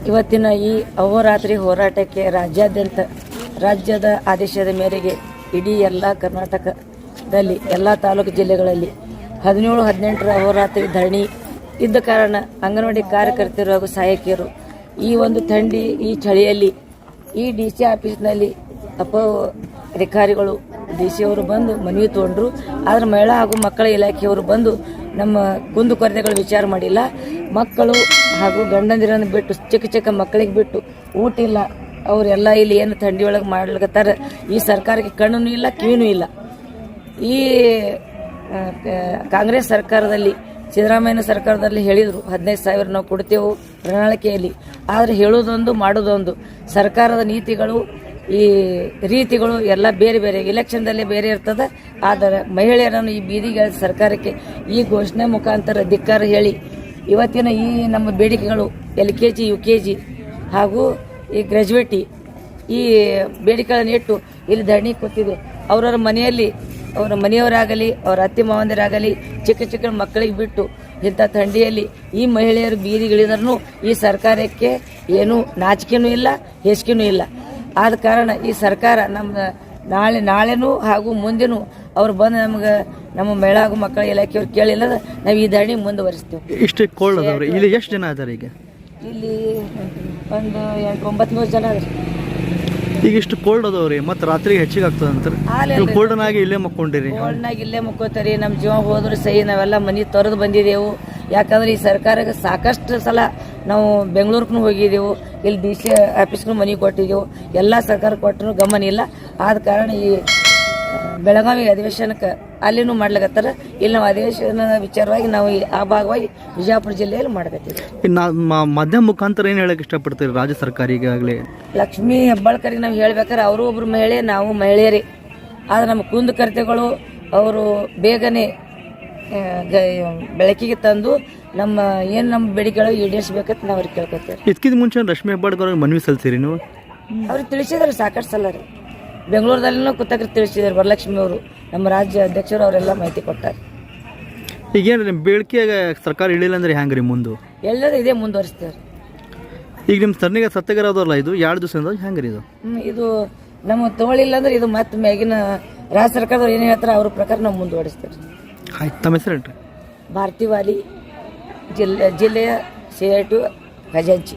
ಇವತ್ತಿನ ಈ ಅಹೋರಾತ್ರಿ ಹೋರಾಟಕ್ಕೆ ರಾಜ್ಯದ ಆದೇಶದ ಮೇರೆಗೆ ಇಡೀ ಎಲ್ಲ ಕರ್ನಾಟಕದಲ್ಲಿ ಎಲ್ಲ ತಾಲೂಕು ಜಿಲ್ಲೆಗಳಲ್ಲಿ 17-18 ಅಹೋರಾತ್ರಿ ಧರಣಿ ಇದ್ದ ಕಾರಣ ಅಂಗನವಾಡಿ ಕಾರ್ಯಕರ್ತರು ಹಾಗೂ ಸಹಾಯಕಿಯರು ಈ ಒಂದು ಥಂಡಿ ಈ ಚಳಿಯಲ್ಲಿ ಈ DC ಆಫೀಸ್ನಲ್ಲಿ ಅಧಿಕಾರಿಗಳು DC ಅವರು ಬಂದು ಮನವಿ ತೊಗೊಂಡ್ರು. ಆದರೆ ಮಹಿಳಾ ಹಾಗೂ ಮಕ್ಕಳ ಇಲಾಖೆಯವರು ಬಂದು ನಮ್ಮ ಕುಂದುಕೊರತೆಗಳು ವಿಚಾರ ಮಾಡಿಲ್ಲ. ಮಕ್ಕಳು ಹಾಗೂ ಗಂಡಂದಿರನ್ನು ಬಿಟ್ಟು ಚಿಕ್ಕ ಮಕ್ಕಳಿಗೆ ಬಿಟ್ಟು ಊಟ ಇಲ್ಲ, ಅವರೆಲ್ಲ ಇಲ್ಲಿ ಏನು ಥಂಡಿ ಒಳಗೆ ಮಾಡ್ಲಿಕತ್ತಾರೆ. ಈ ಸರ್ಕಾರಕ್ಕೆ ಕಣ್ಣೂ ಇಲ್ಲ, ಕಿವಿನೂ ಇಲ್ಲ. ಈ ಕಾಂಗ್ರೆಸ್ ಸರ್ಕಾರದಲ್ಲಿ ಸಿದ್ದರಾಮಯ್ಯನ ಸರ್ಕಾರದಲ್ಲಿ ಹೇಳಿದರು 15,000 ನಾವು ಕೊಡ್ತೇವೆ ಪ್ರಣಾಳಿಕೆಯಲ್ಲಿ. ಆದರೆ ಹೇಳೋದೊಂದು ಮಾಡೋದೊಂದು. ಸರ್ಕಾರದ ನೀತಿಗಳು ಈ ರೀತಿಗಳು ಎಲ್ಲ ಬೇರೆ ಬೇರೆ, ಇಲೆಕ್ಷನ್ದಲ್ಲೇ ಬೇರೆ ಇರ್ತದೆ. ಆದರೆ ಮಹಿಳೆಯರನ್ನು ಈ ಬೀದಿಗೆ ಸರ್ಕಾರಕ್ಕೆ ಈ ಘೋಷಣೆ ಮುಖಾಂತರ ಧಿಕ್ಕಾರ ಹೇಳಿ ಇವತ್ತಿನ ಈ ನಮ್ಮ ಬೇಡಿಕೆಗಳು LKG UKG ಹಾಗೂ ಈ ಗ್ರ್ಯಾಜುಯೇಟಿ ಈ ಬೇಡಿಕೆಗಳನ್ನು ಇಟ್ಟು ಇಲ್ಲಿ ಧರಣಿ ಕೂತಿದೆ. ಅವರವರ ಮನೆಯಲ್ಲಿ ಅವರ ಮನೆಯವರಾಗಲಿ ಅವರ ಅತ್ತೆ ಮಾವಂದಿರಾಗಲಿ ಚಿಕ್ಕ ಮಕ್ಕಳಿಗೆ ಬಿಟ್ಟು ಇಂಥ ಥಂಡಿಯಲ್ಲಿ ಈ ಮಹಿಳೆಯರು ಬೀದಿಗಿಳಿದ್ರೂ ಈ ಸರ್ಕಾರಕ್ಕೆ ಏನೂ ನಾಚಿಕೆನೂ ಇಲ್ಲ, ಹೇಸಿಕೆನೂ ಇಲ್ಲ. ಆದ ಕಾರಣ ಈ ಸರ್ಕಾರ ನಮ್ಮ ನಾಳೆನೂ ಹಾಗೂ ಮುಂದೆನೂ ಅವ್ರು ಬಂದು ನಮ್ಗೆ ನಮ್ಮ ಮಹಿಳಾ ಹಾಗೂ ಮಕ್ಕಳ ಇಲಾಖೆಯವ್ರು ಕೇಳಿಲ್ಲ, ನಾವು ಈ ಧರಣಿ ಮುಂದುವರಿಸ್ತೇವೆ. ಇಷ್ಟು ಕೋಲ್ಡ್ ಅದಾವ್ರಿ. ಇಲ್ಲಿ ಎಷ್ಟು ಜನ ಅದಾರ ಈಗ? ಇಲ್ಲಿ ಒಂದು 800-900 ಜನ ಅದ್ರಿ. ಈಗ ಇಷ್ಟು ಕೋಲ್ಡ್ ಅದಾವ್ರಿ, ಮತ್ತೆ ರಾತ್ರಿಗೆ ಹೆಚ್ಚಿಗೆ ಆಗ್ತದೆ ಅಂತಾರೆ. ಕೋಲ್ಡ್ನಾಗಿ ಇಲ್ಲೇ ಮಕ್ಕೊಂಡಿರಿ? ಕೋಲ್ಡ್ನಾಗ ಇಲ್ಲೇ ಮಕ್ಕೋತಾರಿ. ನಮ್ಮ ಜೀವ ಹೋದ್ರೆ ಸಹಿ ನಾವೆಲ್ಲ ಮನೆ ತೊರೆದು ಬಂದಿದ್ದೆವು. ಯಾಕಂದ್ರೆ ಈ ಸರ್ಕಾರಕ್ಕೆ ಸಾಕಷ್ಟು ಸಲ ನಾವು ಬೆಂಗಳೂರಿಗೂ ಹೋಗಿದ್ದೆವು, ಇಲ್ಲಿ DC ಆಫೀಸ್ಗೂ ಮನೆ ಕೊಟ್ಟಿದ್ದೆವು. ಎಲ್ಲ ಸರ್ಕಾರ ಕೊಟ್ಟರು ಗಮನ ಇಲ್ಲ. ಆದ ಕಾರಣ ಈ ಬೆಳಗಾವಿ ಅಧಿವೇಶನಕ್ಕೆ ಅಲ್ಲಿನೂ ಮಾಡ್ಲಿಕತ್ತಾರೆ. ಇಲ್ಲಿ ನಾವು ಅಧಿವೇಶನ ವಿಚಾರವಾಗಿ ನಾವು ಆ ಭಾಗವಾಗಿ ವಿಜಯಪುರ ಜಿಲ್ಲೆಯಲ್ಲಿ ಮಾಡಕತ್ತೀವಿ. ಮಾಧ್ಯಮ ಮುಖಾಂತರ ಏನು ಹೇಳಕ್ಕೆ ಇಷ್ಟಪಡ್ತೀರಿ ರಾಜ್ಯ ಸರ್ಕಾರ? ಈಗಾಗಲೇ ಲಕ್ಷ್ಮೀ ಹೆಬ್ಬಾಳ್ಕರಿಗೆ ನಾವು ಹೇಳ್ಬೇಕಾದ್ರೆ ಅವರು ಒಬ್ರು ಮಹಿಳೆ, ನಾವು ಮಹಿಳೆಯರೇ. ಆದರೆ ನಮ್ಮ ಕುಂದುಕೊರತೆಗಳು ಅವರು ಬೇಗನೆ ಬೆಳಕಿಗೆ ತಂದು ನಮ್ಮ ಬೇಡಿಕೆಗಳು ಈಡೇರಿಸಬೇಕಂತ ನಾವು ಅವ್ರಿಗೆ ಕೇಳ್ಕೊತೇವೆ. ಇದಕ್ಕಿಂತ ಮುಂಚೆ ರಶ್ಮಿ ಹೆಬ್ಬಾಳ್ಕರ್ ಮನವಿ ಸಲ್ಲಿಸಿರಿ ನೀವು? ಅವ್ರಿಗೆ ತಿಳಿಸಿದಾರೆ ಸಾಕಷ್ಟು ಸಲ ರೀ. ಬೆಂಗಳೂರದಲ್ಲಿನೂ ಕೂತಾಗ ತಿಳಿಸಿದ್ದಾರೆ ವರಲಕ್ಷ್ಮಿ ಅವರು, ನಮ್ಮ ರಾಜ್ಯ ಅಧ್ಯಕ್ಷರು ಅವರೆಲ್ಲ ಮಾಹಿತಿ ಕೊಟ್ಟಾರೆ. ಈಗೇನು ನಿಮ್ಮ ಬೇಡಿಕೆಯಾಗ ಸರ್ಕಾರ ಇಳಿಲ್ಲ ಅಂದ್ರೆ ಹೆಂಗ್ರಿ ಮುಂದೆ? ಎಲ್ಲರೂ ಇದೇ ಮುಂದುವರಿಸ್ತಾರೆ. ಈಗ ನಿಮ್ಮ ಸರ್ನಿಗೆ ಸತ್ಯಾಗ್ರಹ ಅದಲ್ಲ, ಇದು 2 ದಿವಸದಿಂದ ಹೆಂಗ್ರಿ ಇದು? ಇದು ನಮ್ಮ ತಗೊಳ್ಳಿಲ್ಲ ಅಂದ್ರೆ ಇದು ಮತ್ತೆ ಮ್ಯಾಗಿನ ರಾಜ್ಯ ಸರ್ಕಾರದವ್ರು ಏನು ಹೇಳ್ತಾರೆ ಅವ್ರ ಪ್ರಕಾರ ನಾವು ಮುಂದುವರಿಸ್ತೇವೆ. ಆಯ್ತು, ತಮ್ಮ ಹೆಸರು? ಭಾರತಿ ವಾಲಿ, ಜಿಲ್ಲೆಯ CIT ಖಜಾಂಚಿ.